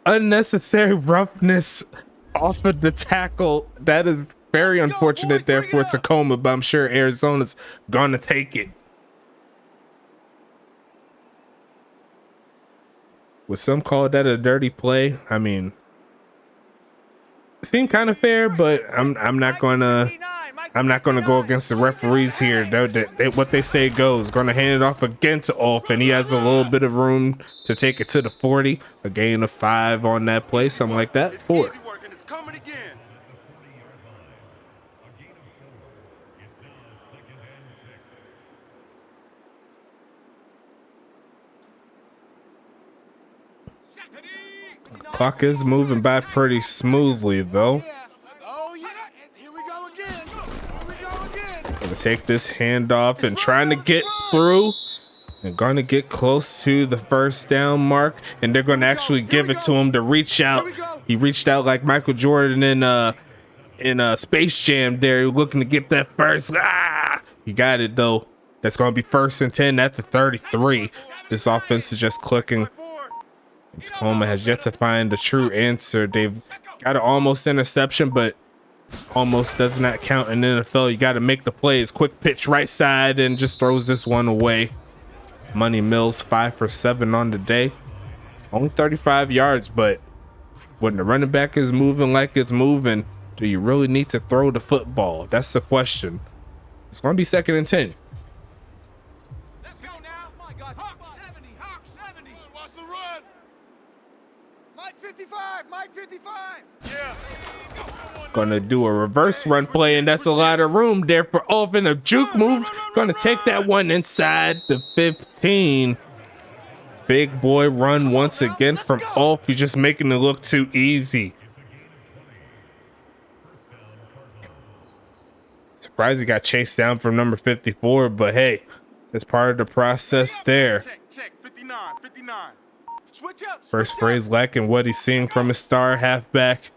Unnecessary roughness off of the tackle. That is very unfortunate there for TACOMA, but I'm sure Arizona's gonna take it. Would some call that a dirty play? I mean, it seemed kind of fair, but I'm not gonna go against the referees here. What they say goes. Gonna hand it off again to Ulf, and he has a little bit of room to take it to the 40. A gain of 5 on that play, something like that. 4. Clock is moving by pretty smoothly, though. Gonna take this handoff and trying to get through. They're gonna get close to the first down mark, and they're gonna actually give it to him to reach out. He reached out like Michael Jordan in Space Jam there, looking to get that first. He got it though. That's gonna be 1st and 10 at the 33. This offense is just clicking. TACOMA has yet to find the true answer. They've got an almost interception, but almost does not count in the NFL. You got to make the plays. Quick pitch right side and just throws this one away. Money Mills 5 for 7 on the day. Only 35 yards, but when the running back is moving like it's moving, do you really need to throw the football? That's the question. It's going to be 2nd and 10. Let's go now. My God. Hawk 70. Hawk 70. Watch the run. Mike 55. Mike 55. Yeah. Gonna do a reverse run play, and that's a lot of room there for Ulf. A juke move. Gonna take that one inside the 15. Big boy run once again from Ulf. He's just making it look too easy. Surprised he got chased down from number 54, but hey, that's part of the process there. Check. 59. 59. Switch up. First phrase lacking what he's seeing from his star halfback.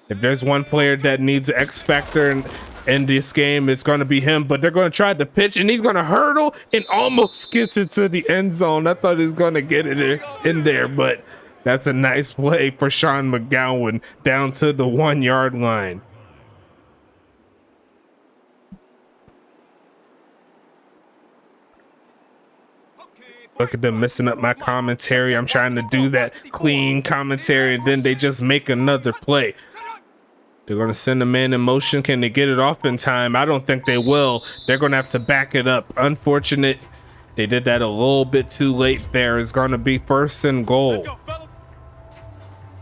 If there's one player that needs an X factor in this game, it's going to be him. But they're going to try to pitch, and he's going to hurdle and almost gets into the end zone. I thought he was going to get it in there, but that's a nice play for Sean McGowan down to the 1-yard line. Look at them messing up my commentary. I'm trying to do that clean commentary, and then they just make another play. They're going to send a man in motion. Can they get it off in time? I don't think they will. They're going to have to back it up. Unfortunate. They did that a little bit too late there. It's going to be 1st and goal.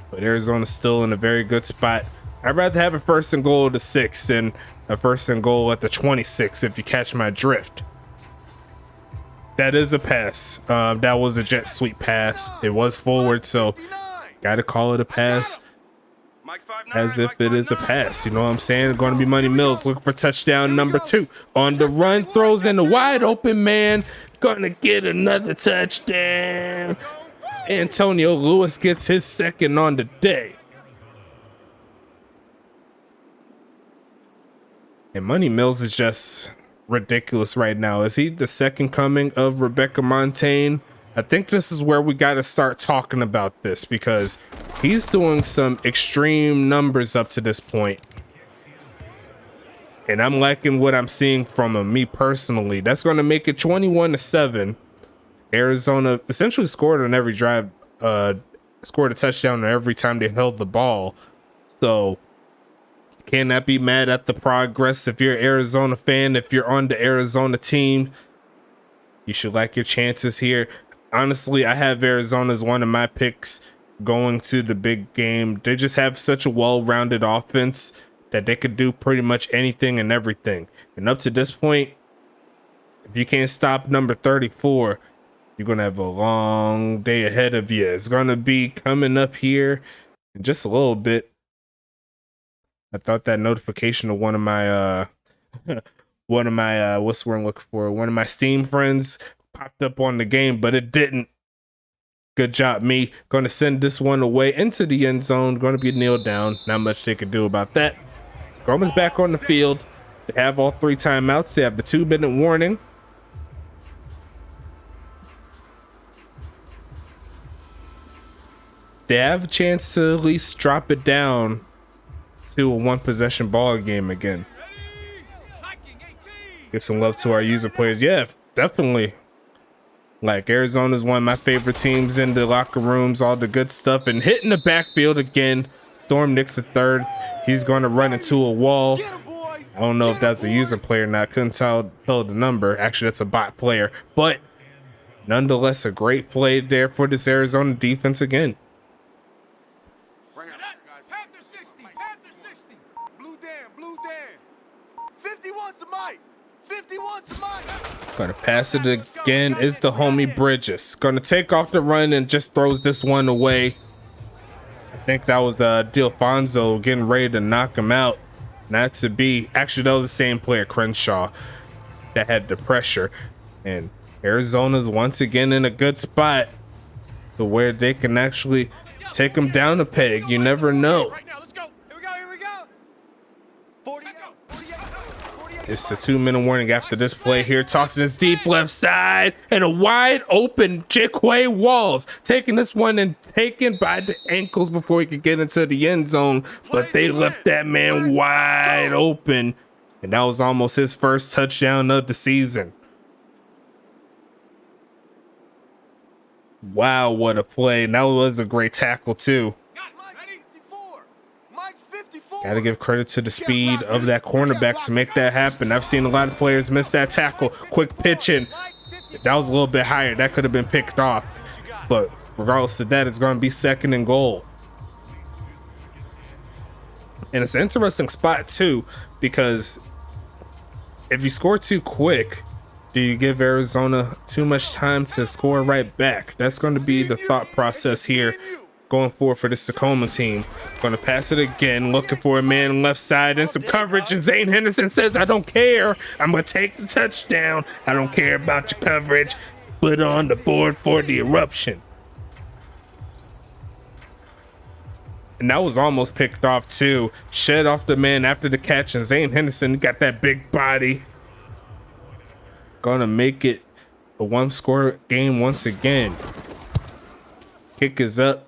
But Arizona's still in a very good spot. I'd rather have a 1st and goal at the 6 than a 1st and goal at the 26, if you catch my drift. That is a pass. That was a jet sweep pass. It was forward, so got to call it a pass. As if it is a pass, you know what I'm saying? Going to be Money Mills looking for touchdown number 2 on the run, throws in the wide open man, gonna get another touchdown. Antonio Lewis gets his 2nd on the day. And Money Mills is just ridiculous right now. Is he the second coming of Rebecca Montaigne? I think this is where we got to start talking about this, because he's doing some extreme numbers up to this point. And I'm liking what I'm seeing from him, me personally. That's going to make it 21-7. Arizona essentially scored on every drive, scored a touchdown every time they held the ball. So cannot be mad at the progress. If you're an Arizona fan, if you're on the Arizona team, you should like your chances here. Honestly, I have Arizona as one of my picks going to the big game. They just have such a well-rounded offense that they could do pretty much anything and everything. And up to this point, if you can't stop number 34, you're going to have a long day ahead of you. It's going to be coming up here in just a little bit. I thought that notification of one of my what's the word I'm looking for? One of my Steam friends popped up on the game, but it didn't. Good job, me. Going to send this one away into the end zone. Going to be a kneel down. Not much they can do about that. Goma's back on the field. They have all 3 timeouts. They have the 2-minute warning. they have a chance to at least drop it down to a one possession ball game again. Give some love to our user players. Yeah, definitely. Like, Arizona's one of my favorite teams in the locker rooms, all the good stuff, and hitting the backfield again. Storm Nick's a third. He's going to run into a wall. I don't know if that's a user player or not. Couldn't tell the number. Actually, that's a bot player, but nonetheless, a great play there for this Arizona defense again. Panther 60, Panther 60. Blue Dan. 51's the mic. 51's the mic. Gonna pass it again. Is the homie Bridges. Gonna take off the run and just throws this one away. I think that was the D'Alfonso getting ready to knock him out. Not to be. Actually, that was the same player, Crenshaw, that had the pressure. And Arizona's once again in a good spot to where they can actually take him down a peg. You never know. Right now, let's go. Here we go. 48. It's a 2-minute warning after this play here. Tossing his deep left side and a wide open Jacquay Walls taking this one and taken by the ankles before he could get into the end zone. But they left that man wide open. And that was almost his first touchdown of the season. Wow, what a play. And that was a great tackle too. Got to give credit to the speed of that cornerback to make that happen. I've seen a lot of players miss that tackle. Quick pitching. That was a little bit higher. That could have been picked off. But regardless of that, it's going to be 2nd and goal. And it's an interesting spot too, because if you score too quick, do you give Arizona too much time to score right back? That's going to be the thought process here going forward for this Tacoma team. Going to pass it again, looking for a man left side and some coverage, and Zane Henderson says, I don't care. I'm going to take the touchdown. I don't care about your coverage. Put on the board for the eruption. And that was almost picked off too. Shed off the man after the catch, and Zane Henderson got that big body. Gonna make it a 1-score game once again. Kick is up.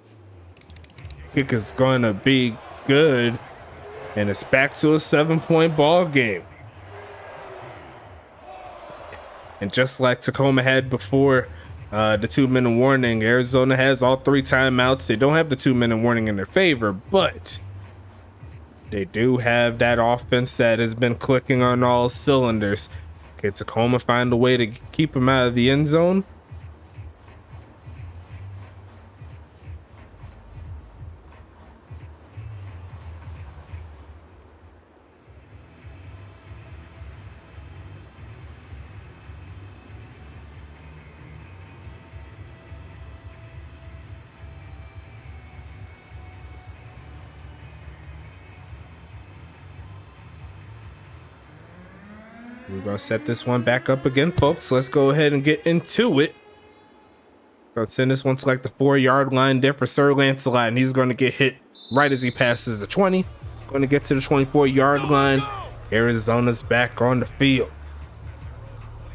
Kick is gonna be good. And it's back to a 7-point ball game. And just like Tacoma had before the 2-minute warning, Arizona has all 3 timeouts. They don't have the 2-minute warning in their favor, but they do have that offense that has been clicking on all cylinders. Can Tacoma find a way to keep him out of the end zone? We're going to set this one back up again, folks. Let's go ahead and get into it. Going to send this one to like the 4-yard line there for Sir Lancelot, and he's going to get hit right as he passes the 20. Going to get to the 24-yard line. Arizona's back on the field.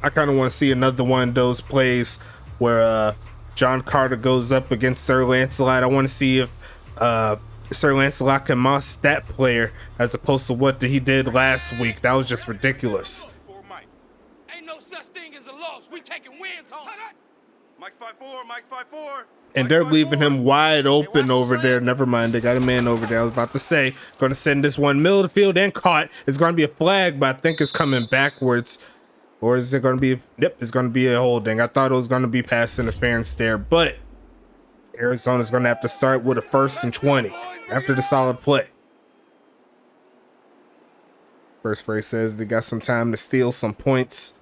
I kind of want to see another one of those plays where John Carter goes up against Sir Lancelot. I want to see if Sir Lancelot can moss that player as opposed to what he did last week. That was just ridiculous. Ain't no such thing as a loss. We taking wins home. Mike's 5-4, Mike's 5-4. And they're leaving him wide open over there. Never mind, they got a man over there. I was about to say, going to send this one middle of the field and caught. It's going to be a flag, but I think it's coming backwards. Or is it going to be? Yep, it's going to be a holding. I thought it was going to be pass interference there, but Arizona's going to have to start with a 1st and 20 after the solid play. First phrase says they got some time to steal some points.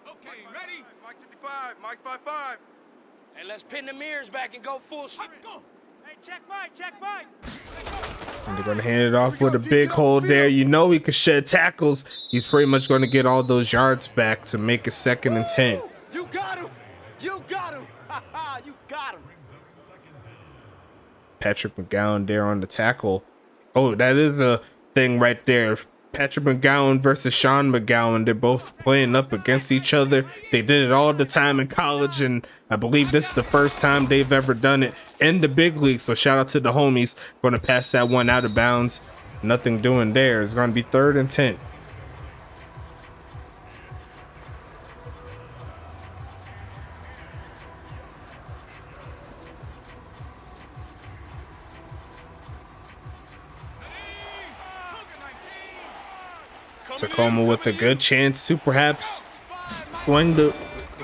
Okay, ready? Mike 55, Mike 55. Hey, let's pin the mirrors back and go full speed. Hey, check Mike. And they're going to hand it off with a big hold there. You know he could shed tackles. He's pretty much going to get all those yards back to make it 2nd and 10. You got him. You got him. You got him. Patrick McGowan there on the tackle. Oh, that is the thing right there. Patrick McGowan versus Sean McGowan. They're both playing up against each other. They did it all the time in college, and I believe this is the first time they've ever done it in the big league. So shout out to the homies. Going to pass that one out of bounds. Nothing doing there. It's going to be 3rd and 10. TACOMA with a good chance to perhaps swing the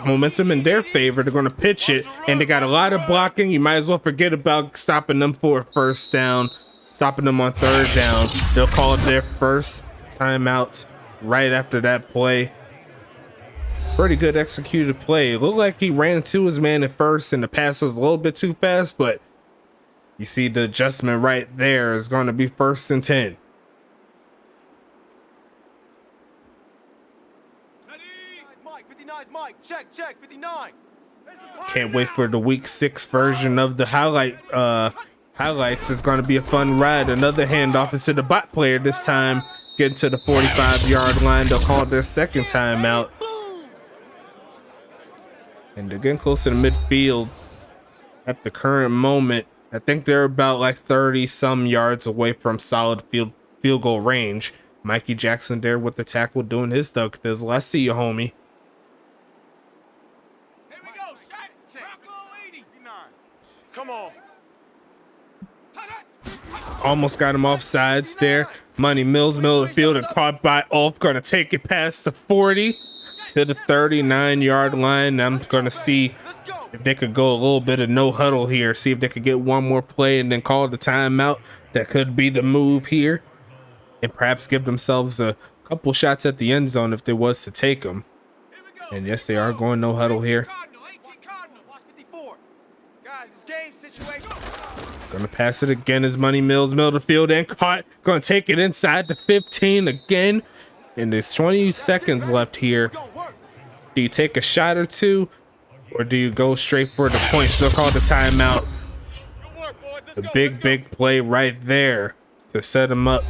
momentum in their favor. They're going to pitch it, and they got a lot of blocking. You might as well forget about stopping them for a first down, stopping them on 3rd down. They'll call it their first timeout right after that play. Pretty good executed play. It looked like he ran into his man at first, and the pass was a little bit too fast, but you see the adjustment right there is going to be 1st and 10. Mike, check, 59. Can't wait for the week 6 version of the highlights. It's going to be a fun ride. Another handoff is to the bot player this time, getting to the 45-yard line. They'll call their 2nd timeout. And they're getting close to the midfield at the current moment. I think they're about like 30 some yards away from solid field goal range. Mikey Jackson there with the tackle doing his thug thizzle. I see you, homie. Come on. Almost got him off sides there. Money Mills, middle of the field, and caught by Ulf. Going to take it past the 40 to the 39-yard line. I'm going to see if they could go a little bit of no huddle here. See if they could get one more play and then call the timeout. That could be the move here. And perhaps give themselves a couple shots at the end zone if there was to take them. And yes, they are going no huddle here. Gonna pass it again as Money Mills, middle of the field, and caught. Gonna take it inside the 15 again. And there's 20 seconds left here. Do you take a shot or two, or do you go straight for the point? Still call the timeout. The big play right there to set him up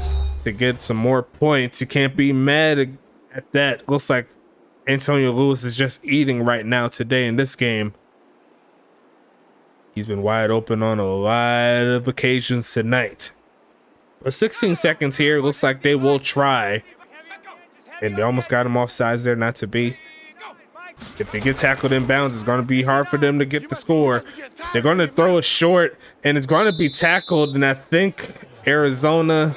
to get some more points. You can't be mad at that. Looks like Antonio Lewis is just eating right now today in this game. He's been wide open on a lot of occasions tonight. But 16 seconds here. Looks like they will try. And they almost got him off sides there, not to be. If they get tackled in bounds, it's going to be hard for them to get the score. They're going to throw it short, and it's going to be tackled. And I think Arizona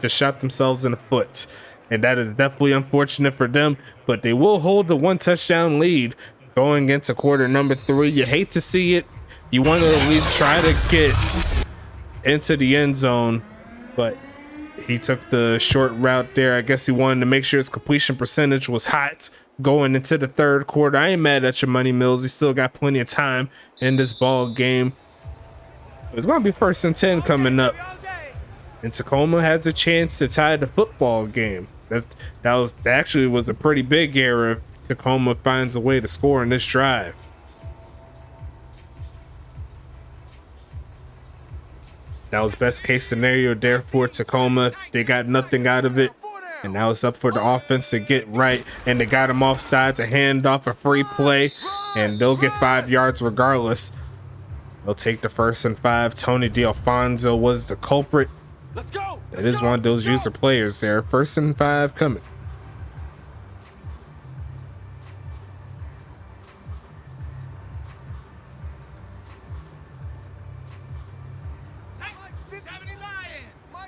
just shot themselves in the foot. And that is definitely unfortunate for them. But they will hold the 1-touchdown lead going into quarter number 3. You hate to see it. You want to at least try to get into the end zone, but he took the short route there. I guess he wanted to make sure his completion percentage was hot going into the 3rd quarter. I ain't mad at your Money Mills. He still got plenty of time in this ball game. It's going to be 1st and 10 coming up. And TACOMA has a chance to tie the football game. That actually was a pretty big error if TACOMA finds a way to score in this drive. That was best case scenario there for TACOMA. They got nothing out of it. And now it's up for the offense to get right. And they got him offside to hand off a free play. And they'll get 5 yards regardless. They'll take the 1st and 5. Tony D'Alfonso was the culprit. That is one of those user players there. 1st and 5 coming.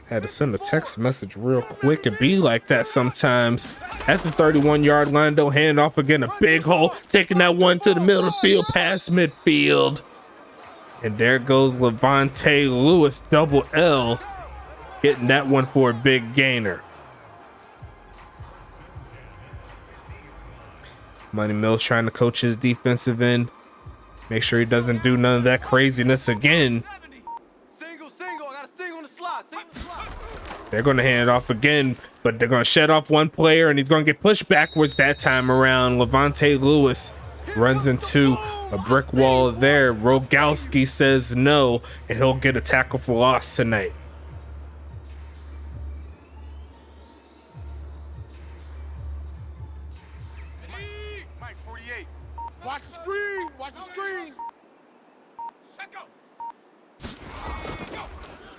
Had to send a text message real quick. It be like that sometimes. At the 31-yard line, they'll hand off again. A big hole. Taking that one to the middle of the field, past midfield. And there goes Levante Lewis, double L. Getting that one for a big gainer. Money Mills trying to coach his defensive end. Make sure he doesn't do none of that craziness again. They're going to hand it off again, but they're going to shut off one player, and he's going to get pushed backwards that time around. Levante Lewis runs into a brick wall there. Rogalski says no, and he'll get a tackle for loss tonight.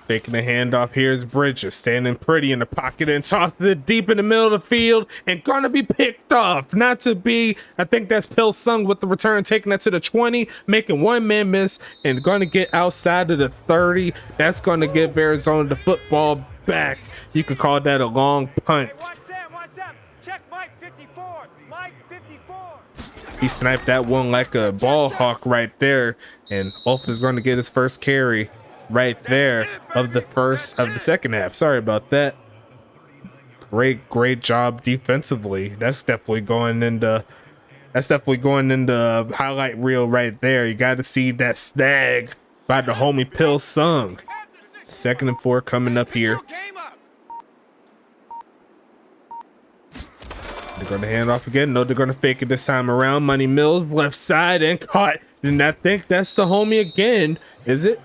Faking the handoff. Here's Bridges standing pretty in the pocket and tosses it deep in the middle of the field and gonna be picked off. Not to be, I think that's Pil Sung with the return, taking that to the 20, making one man miss and gonna get outside of the 30. That's gonna give Arizona the football back. You could call that a long punt. Watch Sam. Check Mike 54. Mike 54. He sniped that one like a ball hawk right there, and Wolf is going to get his first carry right there of the second half. Sorry about that. Great job defensively. That's definitely going into highlight reel right there. You got to see that snag by the homie Pil Sung. 2nd and 4 coming up here. They're going to hand off again. No, they're going to fake it this time around. Money Mills left side and caught. And I think that's the homie again. Is it?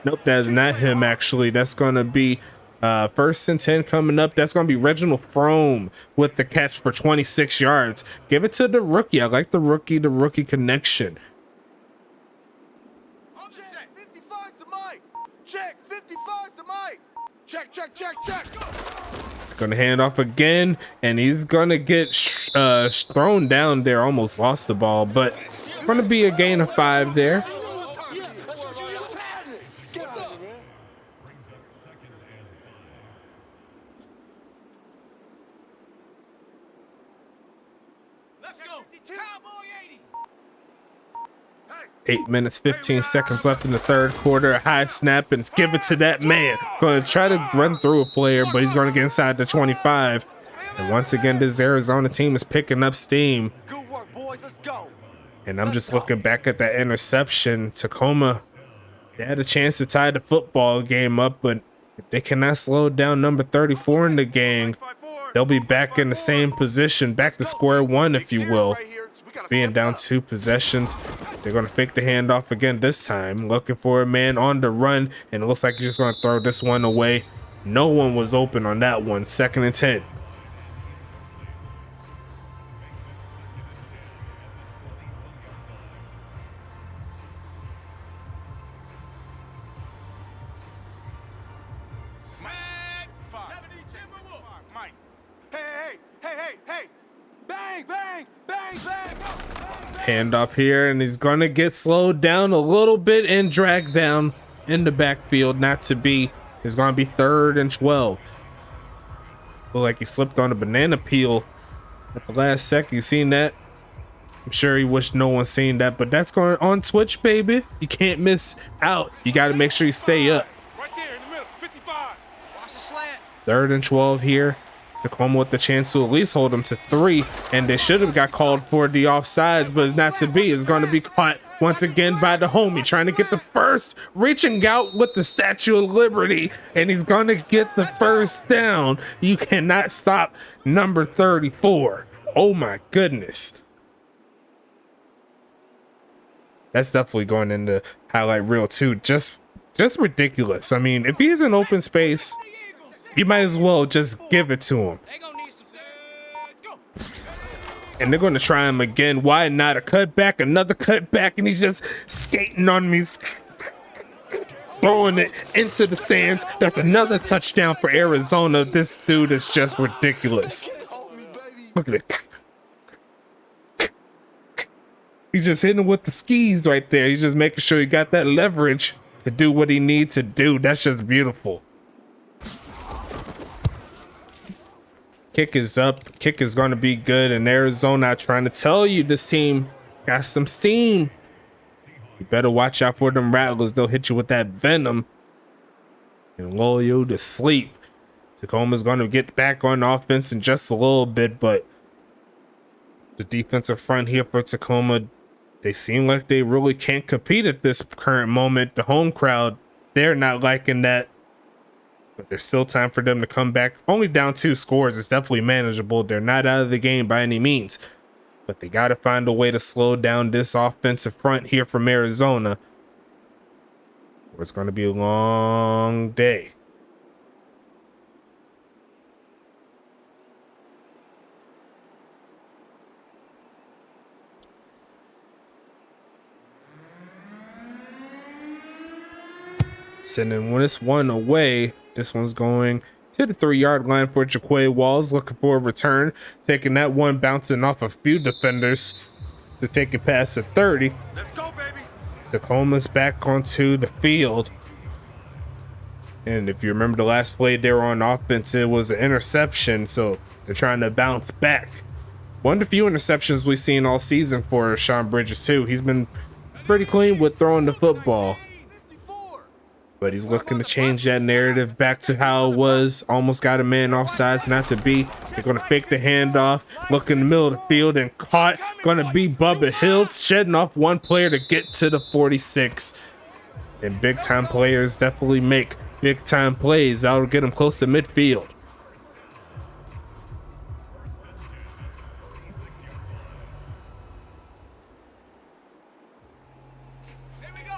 Nope, that's not him actually. That's going to be 1st and 10 coming up. That's going to be Reginald Frome with the catch for 26 yards. Give it to the rookie. I like the rookie connection. Check 55 to Mike. Check 55 to Mike. Check. Gonna hand off again, and he's gonna get thrown down there. Almost lost the ball, but gonna be a gain of 5 there. Let's go. Cowboy 80. 8 minutes, 15 seconds left in the 3rd quarter. A high snap and give it to that man. Gonna try to run through a player, but he's gonna get inside the 25. And once again, this Arizona team is picking up steam. Good work, boys. Let's go. And I'm just looking back at that interception. Tacoma, they had a chance to tie the football game up, but if they cannot slow down number 34 in the gang, they'll be back in the same position, back to square one, if you will. Being down 2 possessions. They're going to fake the handoff again this time, looking for a man on the run, and it looks like he's just going to throw this one away. No one was open on that one. 2nd and 10. Mike. Hey. Bang. Handoff here, and he's gonna get slowed down a little bit and dragged down in the backfield. Not to be. It's gonna be 3rd and 12. Look like he slipped on a banana peel at the last second. You seen that? I'm sure he wished no one seen that, but that's going on Twitch, baby. You can't miss out. You got to make sure you stay up. Right there in the middle. 55. Watch the slant. 3rd and 12 here. Tacoma with the chance to at least hold them to 3, and they should have got called for the offsides, but it's not to be. It's going to be caught once again by the homie, trying to get the first, reaching out with the Statue of Liberty, and he's going to get the first down. You cannot stop number 34. Oh my goodness. That's definitely going into highlight reel too. Just ridiculous. I mean, if he's in open space, you might as well just give it to him. And they're going to try him again. Why not? A cutback, another cutback, and he's just skating on me, throwing it into the sands. That's another touchdown for Arizona. This dude is just ridiculous. Look at it. He's just hitting with the skis right there. He's just making sure he got that leverage to do what he needs to do. That's just beautiful. Kick is up. Kick is going to be good. And Arizona, trying to tell you, this team got some steam. You better watch out for them Rattlers. They'll hit you with that venom and lull you to sleep. Tacoma's going to get back on offense in just a little bit, but the defensive front here for Tacoma, they seem like they really can't compete at this current moment. The home crowd, they're not liking that. But there's still time for them to come back. Only down 2 scores. It's definitely manageable. They're not out of the game by any means. But they got to find a way to slow down this offensive front here from Arizona. It's going to be a long day. Sending this one away. This one's going to the 3-yard line for Jaquay Walls, looking for a return. Taking that one, bouncing off a few defenders to take it past the 30. Let's go, baby. TACOMA's back onto the field. And if you remember the last play they were on offense, it was an interception. So they're trying to bounce back. One of the few interceptions we've seen all season for Sean Bridges too. He's been pretty clean with throwing the football. But he's looking to change that narrative back to how it was. Almost got a man offsides, not to be. They're going to fake the handoff. Look in the middle of the field and caught. Going to be Bubba Hill, shedding off one player to get to the 46. And big time players definitely make big time plays. That'll get them close to midfield.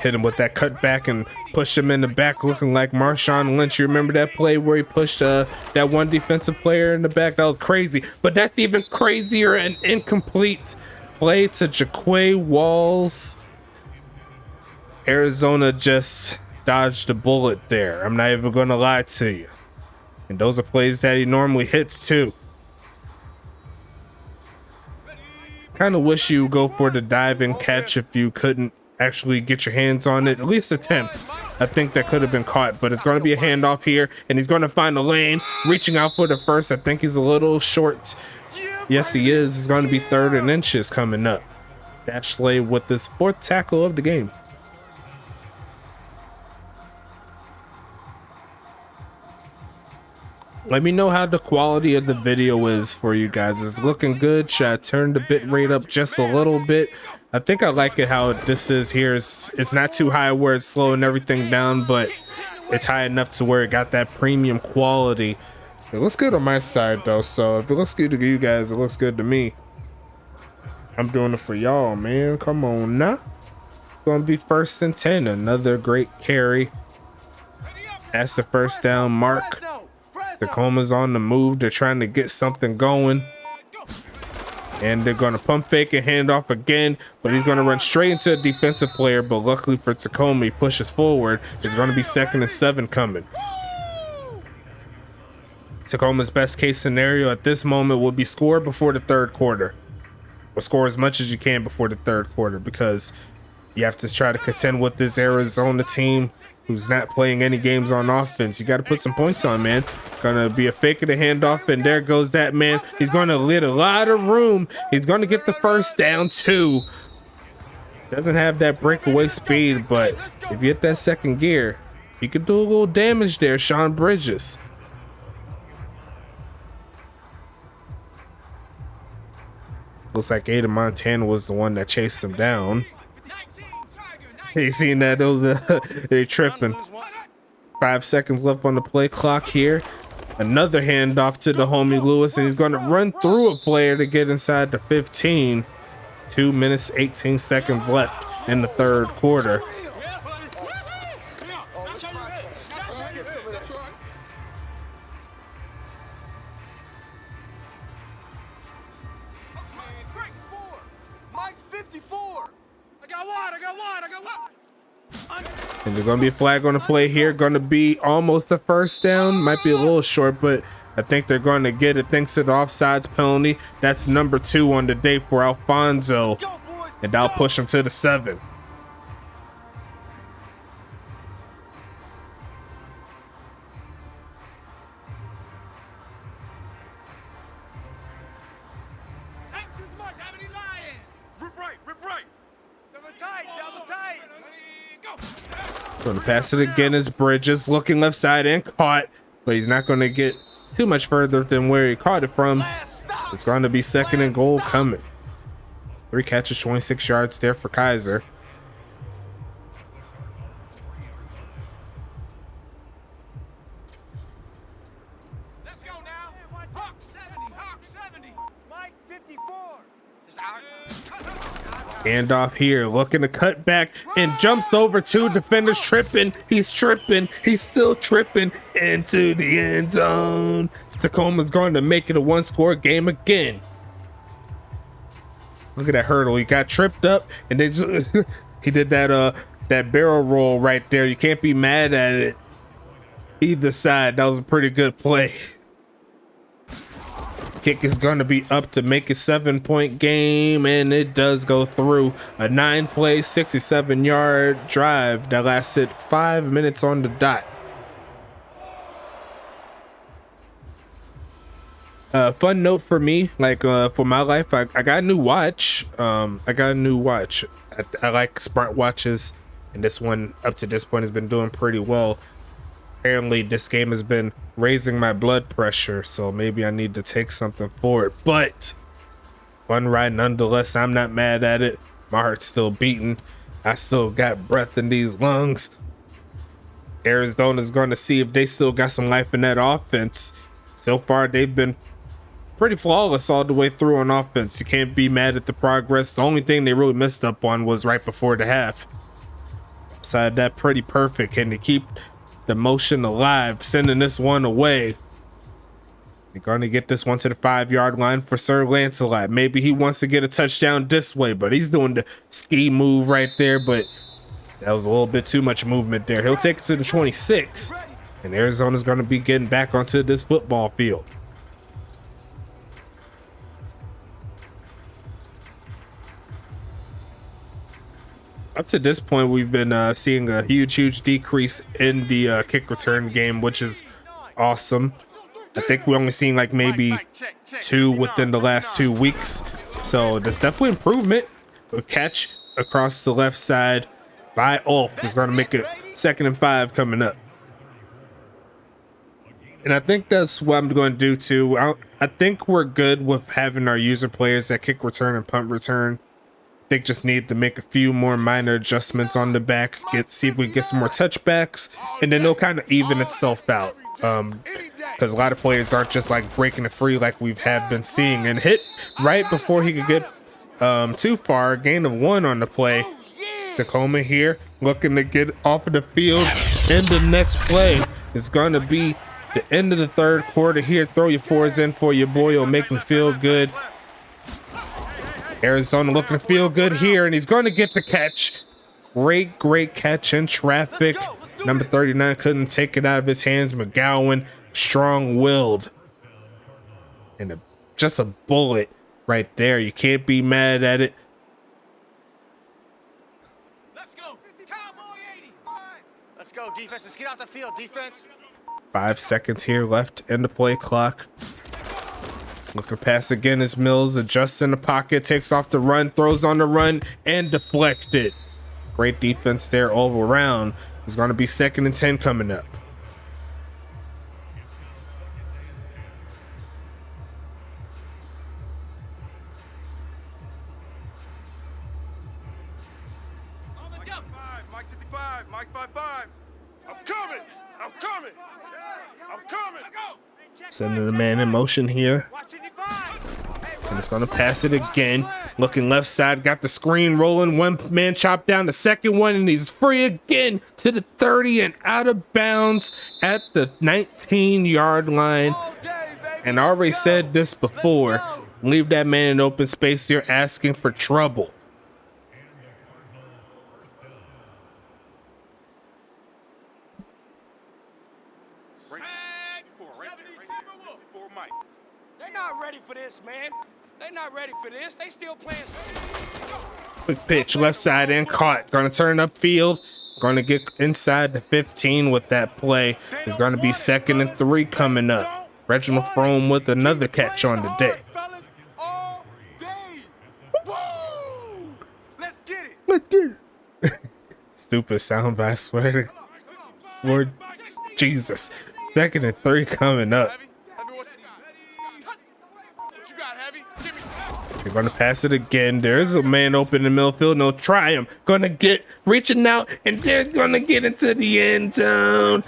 Hit him with that cutback and push him in the back, looking like Marshawn Lynch. You remember that play where he pushed that one defensive player in the back? That was crazy. But that's even crazier. An incomplete play to Jaquay Walls. Arizona just dodged a bullet there. I'm not even going to lie to you. And those are plays that he normally hits too. Kind of wish you would go for the dive and catch if you couldn't actually get your hands on it. At least attempt. I think that could have been caught, but it's going to be a handoff here, and he's going to find a lane, reaching out for the first. I think he's a little short. Yes, he is. He's going to be 3rd and inches coming up. Dash Slade with his 4th tackle of the game. Let me know how the quality of the video is for you guys. It's looking good. Should I turn the bit rate up just a little bit? I think I like it how this is here. It's not too high where it's slowing everything down, but it's high enough to where it got that premium quality. It looks good on my side though, so if it looks good to you guys, it looks good to me. I'm doing it for y'all, man. Come on now. It's gonna be 1st and 10. Another great carry. That's the first down mark. TACOMA's on the move. They're trying to get something going. And they're going to pump fake and hand off again, but he's going to run straight into a defensive player. But luckily for TACOMA, he pushes forward. It's going to be 2nd and 7 coming. TACOMA's best case scenario at this moment will be score before the 3rd quarter. Or score as much as you can before the 3rd quarter, because you have to try to contend with this Arizona team who's not playing any games on offense. You got to put some points on, man. Gonna be a fake of the handoff, and there goes that man. He's gonna lead a lot of room. He's gonna get the first down too. Doesn't have that breakaway speed, but if you hit that 2nd gear, he could do a little damage there, Sean Bridges. Looks like Aiden Montana was the one that chased him down. Hey, seen that? Those they're tripping. 5 seconds left on the play clock here. Another handoff to the homie Lewis, and he's going to run through a player to get inside the 15. 2 minutes, 18 seconds left in the 3rd quarter. And there's going to be a flag on the play here. Going to be almost a first down. Might be a little short, but I think they're going to get it thanks to the offsides penalty. That's number 2 on the day for Alfonso. And that'll push him to the 7. Going to pass it again as Bridges, looking left side and caught, but he's not going to get too much further than where he caught it from. It's going to be 2nd and goal coming. 3 catches, 26 yards there for Kaiser. Let's go now. Hawk 70, Hawk 70. Mike 54. It's our time. Handoff here, looking to cut back and jumps over 2 defenders, tripping. He's tripping. He's still tripping into the end zone. TACOMA's going to make it a 1-score game again. Look at that hurdle. He got tripped up, and they just he did that that barrel roll right there. You can't be mad at it. Either side, that was a pretty good play. Kick is going to be up to make a 7-point game, and it does go through. A 9-play, 67-yard drive that lasted 5 minutes on the dot. Fun note for me, like for my life, I got a new watch. I like smart watches, and this one up to this point has been doing pretty well. Apparently this game has been raising my blood pressure, so maybe I need to take something for it. But fun ride nonetheless. I'm not mad at it. My heart's still beating. I still got breath in these lungs. Arizona's going to see if they still got some life in that offense. So far they've been pretty flawless all the way through on offense. You can't be mad at the progress. The only thing they really messed up on was right before the half. Beside that, pretty perfect. Can they keep the motion alive, sending this one away? They're going to get this one to the 5-yard line for Sir Lancelot. Maybe he wants to get a touchdown this way, but he's doing the ski move right there, but that was a little bit too much movement there. He'll take it to the 26, and Arizona's going to be getting back onto this football field. Up to this point, we've been seeing a huge decrease in the kick return game, which is awesome. I think we're only seeing like maybe 2 within the last 2 weeks. So there's definitely improvement. A catch across the left side by Ulf is going to make it 2nd and 5 coming up. And I think that's what I'm going to do too. I think we're good with having our user players that kick return and punt return. They just need to make a few more minor adjustments on the back, see if we get some more touchbacks, and then it'll kind of even itself out. Because a lot of players aren't just like breaking it free like we have been seeing, and hit right before he could get too far. Gain of 1 on the play. TACOMA here looking to get off of the field. In the next play, it's going to be the end of the 3rd quarter here. Throw your 4s in for your boy. It'll make him feel good. Arizona looking to feel good here, and he's going to get the catch. Great catch in traffic. Number 39 couldn't take it out of his hands. McGowan, strong-willed. And just a bullet right there. You can't be mad at it. Let's go. Cowboy 80. Let's go, defense. Let's get out the field, defense. 5 seconds here left in the play clock. Looking pass again is Mills, adjusts in the pocket, takes off the run, throws on the run, and deflected. Great defense there all around. It's going to be 2nd and 10 coming up. Mike 55, Mike 55. I'm coming. Sending the man in motion here. And it's going to pass it again. Looking left side, got the screen rolling. One man chopped down the second one, and he's free again to the 30 and out of bounds at the 19-yard line. And I already said this before. Leave that man in open space. You're asking for trouble. They're not ready for this, man. They're not ready for this. They still playing. Quick pitch, left side and caught. Going to turn upfield. Going to get inside the 15 with that play. It's going to be 2nd and 3 coming up. Reginald Frome with another catch on the day. Let's get it. Let's get it. Stupid sound, I swear to Lord Jesus. 2nd and 3 coming up. They're going to pass it again. There's a man open in the middle field. No, try him. Going to get reaching out, and they're going to get into the end zone.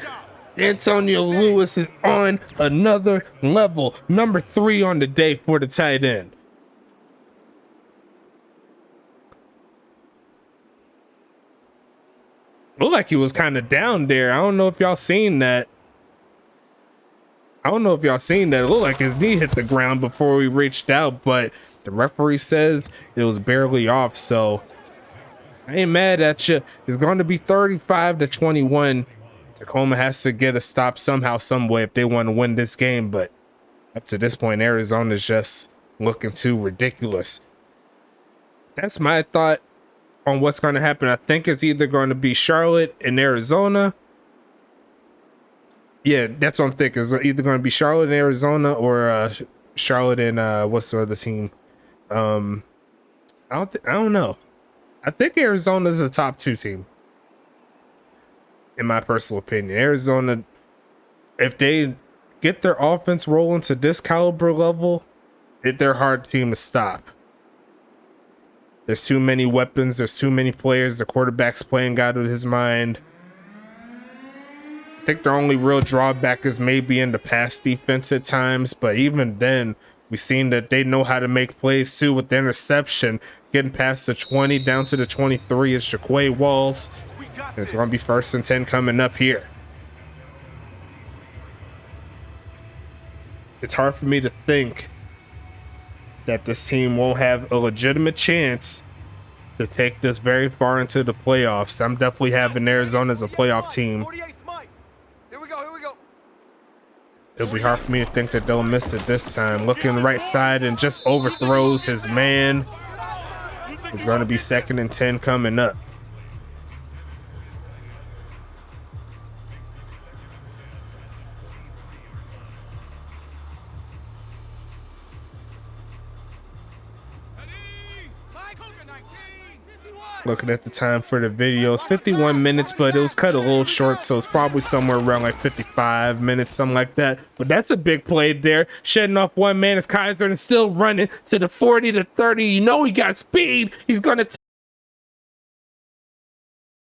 Antonio Lewis is on another level. Number 3 on the day for the tight end. Looked like he was kind of down there. I don't know if y'all seen that. It looked like his knee hit the ground before he reached out, but the referee says it was barely off, so I ain't mad at you. It's going to be 35-21. Tacoma has to get a stop somehow, some way if they want to win this game. But up to this point, Arizona's just looking too ridiculous. That's my thought on what's going to happen. I think it's either going to be Charlotte and Arizona. Yeah, that's what I'm thinking. It's either going to be Charlotte and Arizona or Charlotte and what's the other team? I don't know. I think Arizona's a top 2 team, in my personal opinion. Arizona, if they get their offense rolling to this caliber level, they're a hard team to stop. There's too many weapons. There's too many players. The quarterback's playing out of his mind. I think their only real drawback is maybe in the pass defense at times, but even then, we've seen that they know how to make plays too with the interception. Getting past the 20 down to the 23 is Jaquay Walls. And it's going to be 1st and 10 coming up here. It's hard for me to think that this team won't have a legitimate chance to take this very far into the playoffs. I'm definitely having Arizona as a playoff team. Here we go. It'll be hard for me to think that they'll miss it this time. Looking right side and just overthrows his man. It's going to be 2nd and 10 coming up. Looking at the time for the video, it's 51 minutes, but it was cut a little short, so it's probably somewhere around like 55 minutes, something like that. But that's a big play there, shedding off one man as Kaiser and still running to the 40 to 30. You know he got speed. He's gonna